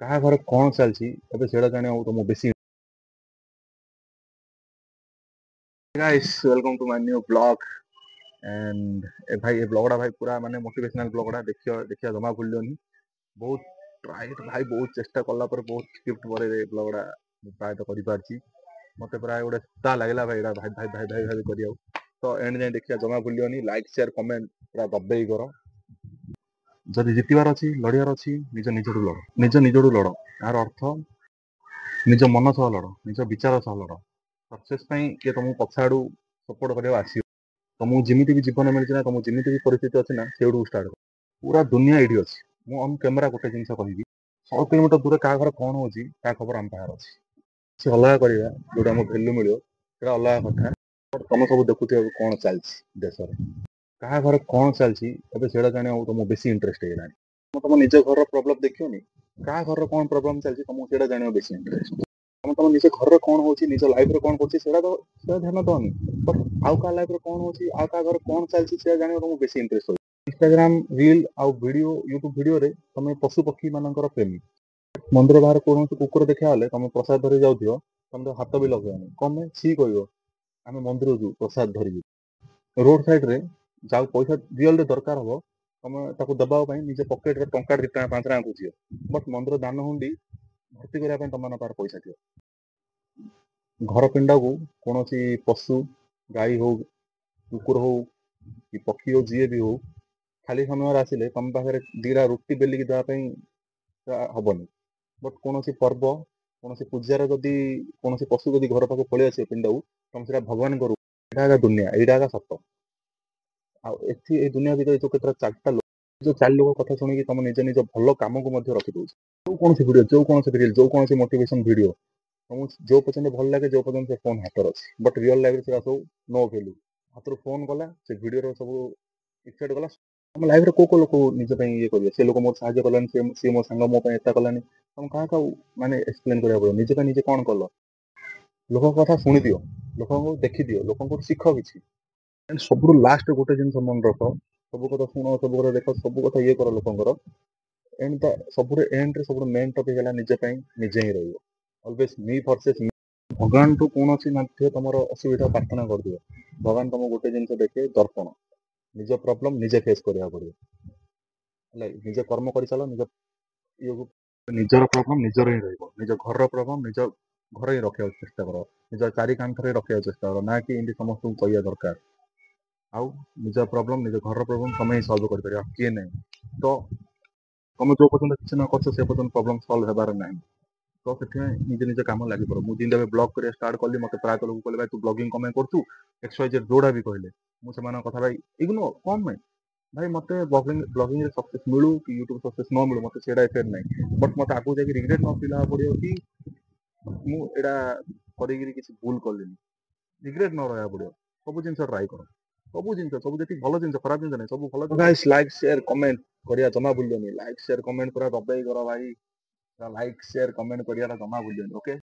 କାହା ଘରେ କଣ ଚାଲିଛି ଏବେ ସେଇଟା ଜାଣିବାକୁ ତମକୁ ବେଶୀ guys welcome to my new blog and भाई ये ब्लॉगड़ा भाई पूरा माने मोटिवेशनल ब्लॉगड़ा देखिया जमा भूलियोनी बहुत ट्राई भाई बहुत चेष्टा कला पर बहुत स्क्रिप्ट पर ब्लॉगड़ा प्राय तो करि पारछि मते प्राय गोटे ता लागला भाई एडा भाई भाई भाई भाई भाई करिया तो एंड जाय देखिया जमा भूलियोनी लाइक शेयर कमेंट पूरा दबेई करो जदि जितबार अछि लड़ियार अछि निज निजडू लड़ यार अर्थ निज मन सह लड़ निज विचार सह लड़ सक्सेस पई के तुमको पछाडू सपोर्ट करियो आसी तुमको जिमिति भी जीवन मिलछि ना तुमको जिमिति भी परिस्थिति अछि ना सेडू स्टार्ट कर पूरा दुनिया एडी अछि मु ऑन कैमरा गोटे जिंस कहबी 100 किलोमीटर दूर का घर कौन होछि ता खबर हम पाखर अछि से अलग करिया जोटा हमको वैल्यू मिलियो सेटा अलग कथा तुम सब देखुथियो कौन चलछि देश रे कहा घर कौन चलछि एबे सेडा जाने तुमको बेसी इंटरेस्ट हेलानी तुम निज घर प्रॉब्लम देखियोनी कहा घर कौन प्रॉब्लम चलछि तुमको सेडा जाने बेसी इंटरेस्ट तुम निज घर कौन होछि निज लाइफ रे कौन करछि सेडा ध्यान दनी बट आउ का लाइफ रे कौन होछि आउ का घर कौन चलछि सेडा जाने तुमको बेसी इंटरेस्ट हो इंस्टाग्राम रील आउ वीडियो यूट्यूब वीडियो रे तुम पशु पक्षी मानकर प्रेमी मंदिर बाहर कौन कुकुर देखा हेले तुम प्रसाद धरी जाउथियो तुम तो हाथ भी लगेनी कमे छी कहयो आम मंदिर जू प्रसाद धरी रोड साइड रे जाऊ पैसा रियल रे दरकार हो तुम ताको दबाव ପାଇଁ निज पॉकेट रे टंका 2 टଙ୍କା 5 टଙ୍କା खुजियो बट मंदिर दान हुंडी भर्ती करिया ପାଇଁ तम पार पैसा दियो घर पिंडा को कौन पशु गाई हो कुकुर हो कि पक्षी हो जी भी हो खाली समय आसिले तुम पाखे दीटा रुटी बेलिकी देवाई हेनी बट कौन पर्व कौन पूजार जदि कौन पशु जदि घर पाक पलि आस पिंड को तुम से भगवान करू यहाँ दुनिया यहाँ सत आई दुनिया भर जो केत 4टा लोक जो 4 लोक कथा शुणी तुम निज निज भल कम को रखी दौ जो कौन वीडियो जो कौन रील जो कौन मोटिवेशन वीडियो तुमको जो पर्यटन भल लगे जो पर्यटन से फोन हाथ अच्छी बट रियल लाइफ से सब नो भैल्यू हाथ फोन गला से वीडियो सब इफेक्ट गला तुम लाइफ रे को लोक निज ये करिए से लोक मोर साहाଯ୍य कलानी सी मो सांग मो एता कलानी तुम क्या माने एक्सप्लेन करा पड़ो निजे निजे कौन कल लोक कथा शुणी दियो लोक देखी दियो लोक शिख कि सब लास्ट गोटे जिन मन रख सब कथा शुण सब कथा देख सब कथा ये कर लोकर एंड सब एंड रे सब मेन टॉपिक है निजे निजे ही रही ऑलवेज मी वर्सेस भगवान तो कौन सी तुम असुविधा प्रार्थना कर दियो भगवान तुम गोटे जिन देखे दर्पण निज प्रॉब्लम निजे फेस करा पड़ो निजे कर्म कर चल निज ये निजर प्रॉब्लम निजर ही निज घर प्रॉब्लम निज घर ही रखा चेष्टा कर निज चारि कांथरे रखा चेष्टा कर ना कि इनकी समस्त कह दरकार आउ निज प्रॉब्लम निज घर प्रॉब्लम तुम ही सॉल्व कर किए ना तो तुम जो पर्यटन किसी न कर से पर्यटन प्रॉब्लम सॉल्व होबार ना तो निजे निजे कम लगी पड़ो मुझे दिन ब्लॉग कर स्टार्ट कली मत प्राय लोग कहले भाई तू ब्लॉगिंग कमें करू एक्सवाइजेड जोड़ा भी कहले मुझे कथा भाई इग्नोर कौन भाई भाई मत ब्लॉगिंग सक्सेस मिलू कि यूट्यूब सक्सेस न मिलू मत से इफेक्ट नहीं बट मत आगू जाकि रिग्रेट न फील पड़ो कि मुझा कर भूल कली रिग्रेट न रहा पड़ो सब जिन ट्राए कर सब जिन सब जी भल जिन खराब जिन नहीं सब भल गाइस लाइक शेयर कमेंट करिया जमा भूलियोनी लाइक शेयर कमेंट पूरा दबाई कर भाई लाइक शेयर कमेंट करिया जमा भूलियोनी ओके।